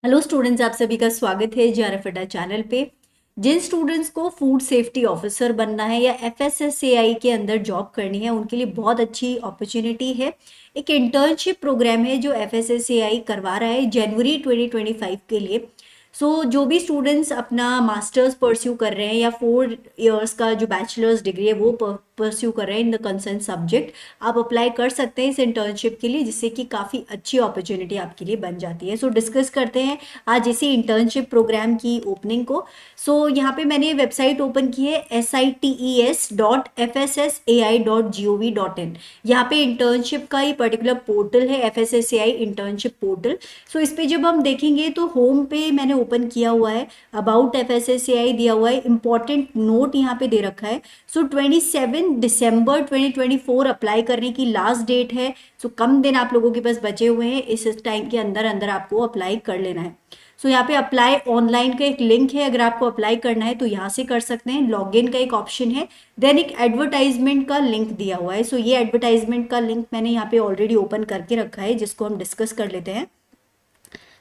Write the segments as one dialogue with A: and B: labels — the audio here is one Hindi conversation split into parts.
A: हेलो स्टूडेंट्स, आप सभी का स्वागत है जेआरएफ अड्डा चैनल पे। जिन स्टूडेंट्स को फूड सेफ्टी ऑफिसर बनना है या एफएसएसएआई के अंदर जॉब करनी है उनके लिए बहुत अच्छी अपॉर्चुनिटी है। एक इंटर्नशिप प्रोग्राम है जो एफएसएसएआई करवा रहा है जनवरी 2025 के लिए। जो भी स्टूडेंट्स अपना मास्टर्स परस्यू कर रहे हैं या 4 इयर्स का जो बैचलर्स डिग्री है वो परस्यू कर रहे हैं इन द कंसर्न सब्जेक्ट, आप अप्लाई कर सकते हैं इस इंटर्नशिप के लिए, जिससे कि काफ़ी अच्छी अपॉर्चुनिटी आपके लिए बन जाती है। डिस्कस करते हैं आज इसी इंटर्नशिप प्रोग्राम की ओपनिंग को। यहाँ पे मैंने वेबसाइट ओपन की है sites.fssai.gov.in। यहाँ पे इंटर्नशिप का ही पर्टिकुलर पोर्टल है, एफएसएसएआई इंटर्नशिप पोर्टल। इस पे जब हम देखेंगे तो होम पे मैंने ओपन किया हुआ है, अबाउट एफएसएसएआई दिया हुआ है, इंपॉर्टेंट नोट यहाँ पे दे रखा है। 27 दिसंबर 2024 अप्लाई करने की लास्ट डेट है। कम दिन आप लोगों के पास बचे हुए हैं, इस टाइम के अंदर अंदर आपको अप्लाई कर लेना है। यहाँ पे अप्लाई ऑनलाइन का एक लिंक है, अगर आपको अप्लाई करना है तो यहाँ से कर सकते हैं। लॉगिन का एक ऑप्शन है, देन एक एडवर्टाइजमेंट का लिंक दिया हुआ है। ये एडवर्टाइजमेंट का लिंक मैंने यहाँ पे ऑलरेडी ओपन करके रखा है, जिसको हम डिस्कस कर लेते हैं।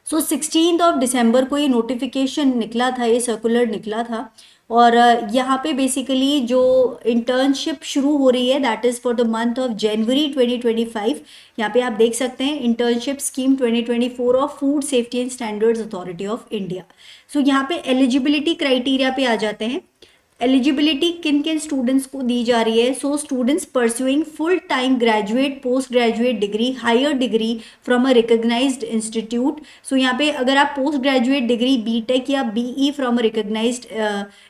A: 16 को ये नोटिफिकेशन निकला था, ये सर्कुलर निकला था। और यहाँ पे बेसिकली जो इंटर्नशिप शुरू हो रही है that is for the month of January 2025। यहाँ पे आप देख सकते हैं internship scheme 2024 of food safety and standards authority of India. यहाँ पे एलिजिबिलिटी क्राइटेरिया पे आ जाते हैं। एलिजिबिलिटी किन किन स्टूडेंट्स को दी जा रही है? Students pursuing full time graduate post graduate degree higher degree from a recognised institute. यहाँ पे अगर आप पोस्ट ग्रेजुएट डिग्री बीटेक या BE from a recognised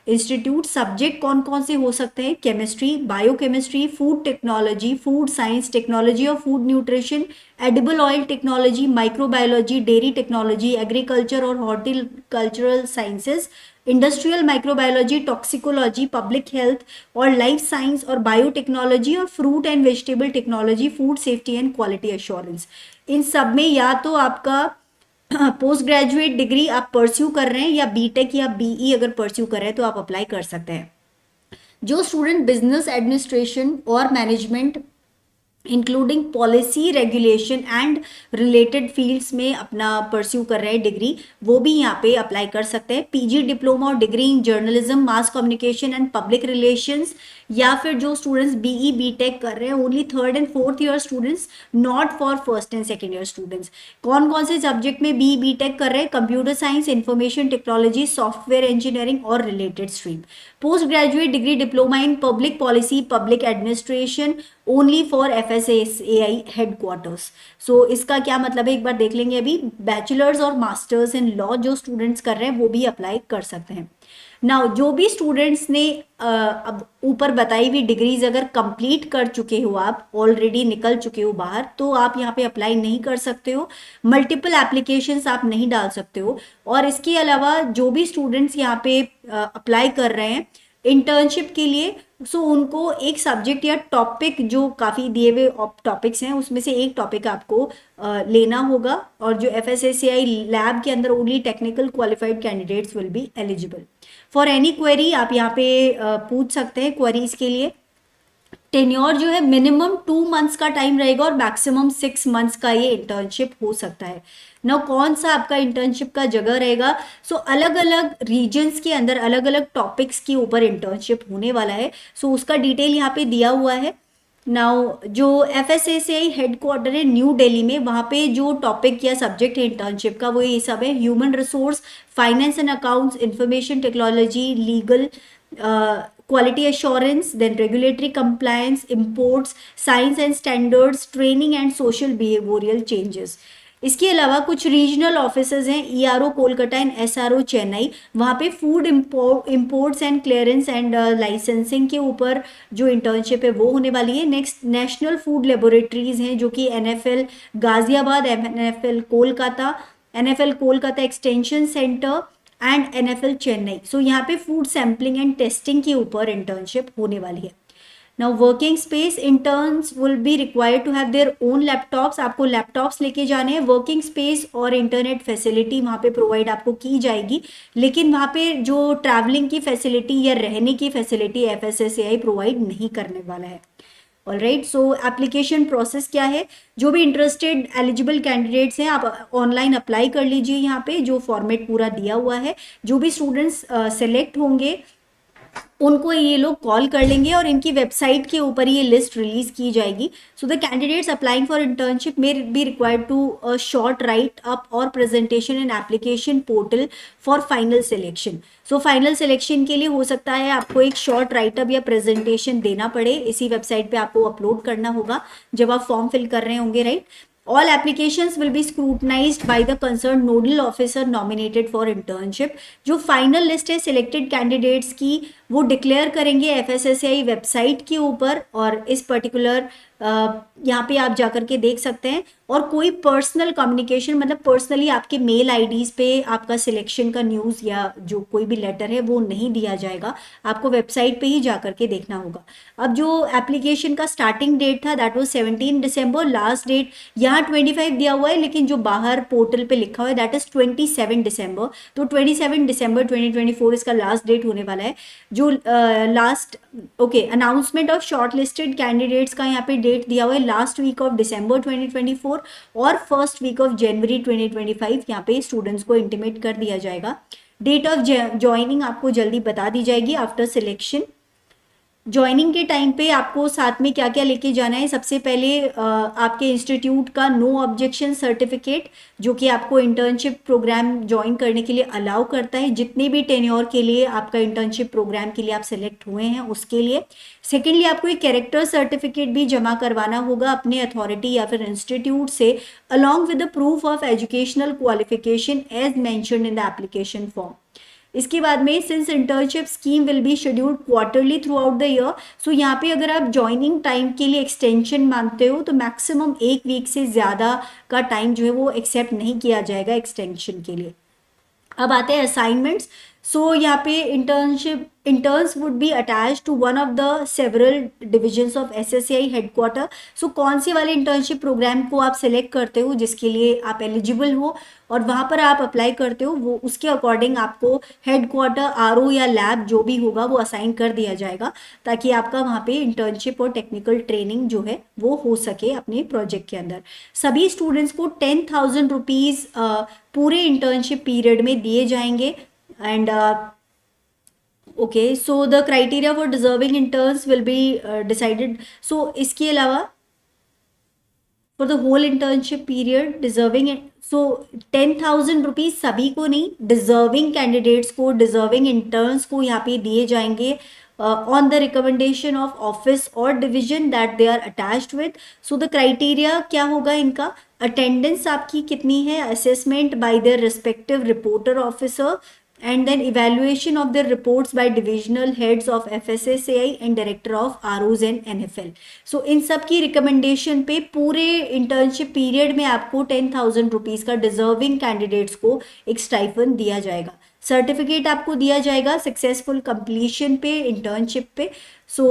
A: institute, subject कौन कौन से हो सकते हैं? Chemistry, biochemistry, food technology, food science, technology और food nutrition, edible oil technology, microbiology, dairy technology, agriculture और horticultural sciences, industrial microbiology, toxicology, public health और लाइफ साइंस और बायोटेक्नोलॉजी और fruit and vegetable technology, food safety and quality assurance. इन सब में या तो आपका पोस्ट ग्रेजुएट डिग्री आप परस्यू कर रहे हैं या बीटेक या बीई अगर परस्यू कर रहे हैं तो आप अप्लाई कर सकते हैं। जो स्टूडेंट बिजनेस एडमिनिस्ट्रेशन और management including policy regulation and related fields में अपना परस्यू कर रहे हैं डिग्री, वो भी यहाँ पे अप्लाई कर सकते हैं। पीजी डिप्लोमा और degree in journalism, mass communication and public relations, या फिर जो स्टूडेंट्स बीई बीटेक कर रहे हैं only 3rd and 4th year students, not for 1st and 2nd year students. कौन कौन से सब्जेक्ट में बीई बीटेक कर रहे हैं? Computer science, information technology, software engineering और related stream. Post graduate degree diploma in public policy public administration only for FSSAI headquarters. इसका क्या मतलब है एक बार देख लेंगे। अभी बैचलर्स और मास्टर्स इन लॉ जो स्टूडेंट्स कर रहे हैं वो भी अप्लाई कर सकते हैं। नाउ जो भी स्टूडेंट्स ने अब ऊपर बताई हुई डिग्रीज अगर कंप्लीट कर चुके हो, आप ऑलरेडी निकल चुके हो बाहर, तो आप यहाँ पे अप्लाई नहीं कर सकते हो। मल्टीपल एप्लीकेशंस आप नहीं डाल सकते हो। और इसके अलावा जो भी स्टूडेंट्स यहाँ पे अप्लाई कर रहे हैं इंटर्नशिप के लिए, उनको एक सब्जेक्ट या टॉपिक जो काफ़ी दिए हुए टॉपिक्स हैं उसमें से एक टॉपिक आपको लेना होगा। और जो एफएसएसएआई लैब के अंदर only technical qualified candidates will be eligible for any query. आप यहाँ पे पूछ सकते हैं क्वेरीज के लिए। टेन्योर जो है मिनिमम 2 मंथ्स का टाइम रहेगा और मैक्सिमम 6 मंथ्स का ये इंटर्नशिप हो सकता है ना। कौन सा आपका इंटर्नशिप का जगह रहेगा? अलग अलग रीजन्स के अंदर अलग अलग टॉपिक्स के ऊपर इंटर्नशिप होने वाला है। उसका डिटेल यहाँ पे दिया हुआ है। नाउ जो एफएसएसएआई हेडक्वार्टर है न्यू दिल्ली में, वहाँ पे जो टॉपिक या सब्जेक्ट है इंटर्नशिप का वो ये सब है: human resource, finance and accounts, information technology, legal, quality assurance, then regulatory compliance, imports, science and standards, training and social behavioral changes। इसके अलावा कुछ रीजनल ऑफिसर्स हैं, ERO Kolkata and SRO Chennai, वहाँ पे food imports and clearance and licensing के ऊपर जो इंटर्नशिप है वो होने वाली है। नेक्स्ट नेशनल फूड लेबोरेटरीज हैं जो कि NFL Ghaziabad, NFL Kolkata extension centre and NFL Chennai. यहाँ पे फूड सैम्पलिंग एंड टेस्टिंग के ऊपर इंटर्नशिप होने वाली है। Now working space, interns will be required to have their own laptops. आपको लैपटॉप्स लेके जाने हैं। वर्किंग स्पेस और इंटरनेट फैसिलिटी वहाँ पे प्रोवाइड आपको की जाएगी, लेकिन वहाँ पे जो ट्रैवलिंग की फैसिलिटी या रहने की फैसिलिटी एफएसएसएआई प्रोवाइड नहीं करने वाला है। ऑलराइट, सो एप्लीकेशन प्रोसेस क्या है, जो भी इंटरेस्टेड एलिजिबल कैंडिडेट्स हैं आप ऑनलाइन अप्लाई कर लीजिए। यहाँ पे जो फॉर्मेट पूरा दिया हुआ है, जो भी स्टूडेंट्स सेलेक्ट होंगे उनको ये लोग कॉल कर लेंगे और इनकी वेबसाइट के ऊपर ये लिस्ट रिलीज की जाएगी। So the candidates applying for internship may be required to short write up और presentation in application portal for final selection. So final selection के लिए हो सकता है आपको एक शॉर्ट राइटअप या प्रेजेंटेशन देना पड़े, इसी वेबसाइट पे आपको अपलोड करना होगा जब आप फॉर्म फिल कर रहे होंगे, right. All applications will be scrutinized by the concerned nodal officer nominated for internship। जो फाइनल लिस्ट है सिलेक्टेड कैंडिडेट्स की वो डिक्लेयर करेंगे FSSAI वेबसाइट के ऊपर, और इस पर्टिकुलर यहाँ पे आप जाकर के देख सकते हैं। और कोई पर्सनल कम्युनिकेशन मतलब पर्सनली आपके मेल आईडीज पे आपका सिलेक्शन का न्यूज़ या जो कोई भी लेटर है वो नहीं दिया जाएगा, आपको वेबसाइट पे ही जाकर के देखना होगा। अब जो एप्लीकेशन का स्टार्टिंग डेट था that was 17 December, last date यहाँ 25 दिया हुआ है लेकिन जो बाहर पोर्टल पे लिखा हुआ है दैट इज 27 दिसंबर। तो 27 दिसंबर 2024 इसका लास्ट डेट होने वाला है। जो last announcement of short listed candidates का यहाँ पे डेट दिया हुआ है लास्ट वीक ऑफ दिसंबर 2024 और फर्स्ट वीक ऑफ जनवरी 2025 यहाँ पे स्टूडेंट्स को इंटीमेट कर दिया जाएगा। डेट ऑफ ज्वाइनिंग आपको जल्दी बता दी जाएगी आफ्टर सिलेक्शन। ज्वाइनिंग के टाइम पे आपको साथ में क्या क्या लेके जाना है, सबसे पहले आपके इंस्टीट्यूट का नो ऑब्जेक्शन सर्टिफिकेट जो कि आपको इंटर्नशिप प्रोग्राम ज्वाइन करने के लिए अलाउ करता है, जितने भी टेन्योर के लिए आपका इंटर्नशिप प्रोग्राम के लिए आप सेलेक्ट हुए हैं उसके लिए। सेकेंडली आपको एक कैरेक्टर सर्टिफिकेट भी जमा करवाना होगा अपने अथॉरिटी या फिर इंस्टीट्यूट से along with the proof of educational qualification as mentioned in the application form. इसके बाद में since internship scheme will be scheduled quarterly throughout the year, so यहाँ पे अगर आप ज्वाइनिंग टाइम के लिए एक्सटेंशन मांगते हो तो मैक्सिमम 1 वीक से ज़्यादा का टाइम जो है वो एक्सेप्ट नहीं किया जाएगा एक्सटेंशन के लिए। अब आते हैं असाइनमेंट्स। सो यहाँ पे interns would be attached to one of the several divisions of SSAI headquarter. So कौन से वाले इंटर्नशिप प्रोग्राम को आप सेलेक्ट करते हो जिसके लिए आप एलिजिबल हो और वहाँ पर आप अप्लाई करते हो, वो उसके अकॉर्डिंग आपको हेडक्वार्टर RO या लैब जो भी होगा वो असाइन कर दिया जाएगा ताकि आपका वहाँ पे इंटर्नशिप और टेक्निकल ट्रेनिंग जो है वो हो सके अपने प्रोजेक्ट के अंदर। सभी स्टूडेंट्स को 10,000 रुपीज़ पूरे इंटर्नशिप पीरियड में दिए जाएंगे। And okay, so the criteria for deserving interns will be decided. So इसके अलावा for the whole internship period deserving, so 10,000 rupees सभी को नहीं, डिजर्विंग कैंडिडेट्स को, डिजर्विंग इंटर्न्स को यहाँ पे दिए जाएंगे on the recommendation of office और division that they are attached with. So the criteria क्या होगा इनका, अटेंडेंस आपकी कितनी है, assessment by their respective reporter officer, and then evaluation of their reports by divisional heads of FSSAI and director of ROs and NFL। so इन सब की रिकमेंडेशन पे पूरे इंटर्नशिप पीरियड में आपको 10,000 रुपीज़ का डिजर्विंग कैंडिडेट्स को एक स्टाइफन दिया जाएगा। सर्टिफिकेट आपको दिया जाएगा सक्सेसफुल कंप्लीशन पे इंटर्नशिप पे। सो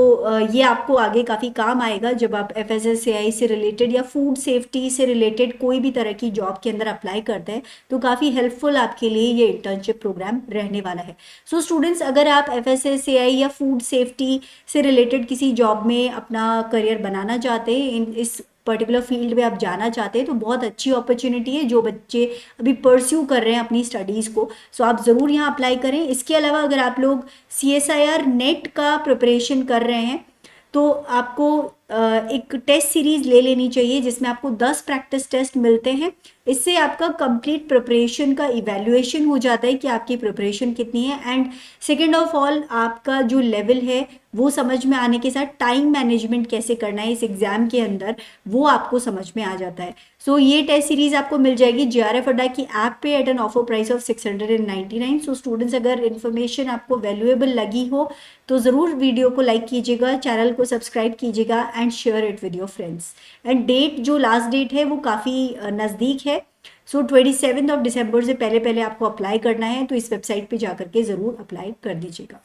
A: ये आपको आगे काफ़ी काम आएगा जब आप FSSAI से रिलेटेड या फूड सेफ्टी से रिलेटेड कोई भी तरह की जॉब के अंदर अप्लाई करते हैं तो काफ़ी हेल्पफुल आपके लिए ये इंटर्नशिप प्रोग्राम रहने वाला है। सो स्टूडेंट्स, अगर आप FSSAI या फूड सेफ्टी से रिलेटेड किसी जॉब में अपना करियर बनाना चाहते हैं, इस पर्टिकुलर फील्ड में आप जाना चाहते हैं तो बहुत अच्छी अपॉर्चुनिटी है जो बच्चे अभी परस्यू कर रहे हैं अपनी स्टडीज़ को। सो आप ज़रूर यहाँ अप्लाई करें। इसके अलावा अगर आप लोग CSIR नेट का प्रिपरेशन कर रहे हैं तो आपको एक टेस्ट सीरीज ले लेनी चाहिए जिसमें आपको 10 प्रैक्टिस टेस्ट मिलते हैं। इससे आपका कंप्लीट प्रिपरेशन का इवैल्यूएशन हो जाता है कि आपकी प्रिपरेशन कितनी है, एंड सेकेंड ऑफ ऑल आपका जो लेवल है वो समझ में आने के साथ टाइम मैनेजमेंट कैसे करना है इस एग्जाम के अंदर वो आपको समझ में आ जाता है। सो ये टेस्ट सीरीज आपको मिल जाएगी JRF अड्डा की ऐप पे at an offer price of 699। So students, अगर इन्फॉर्मेशन आपको वैल्यूएबल लगी हो तो ज़रूर वीडियो को लाइक कीजिएगा, चैनल को सब्सक्राइब कीजिएगा and share it with your friends. And date जो लास्ट डेट है वो काफ़ी नज़दीक है। सो 27 दिसंबर से पहले पहले आपको अप्लाई करना है तो इस वेबसाइट पे जाकर के ज़रूर अप्लाई कर दीजिएगा।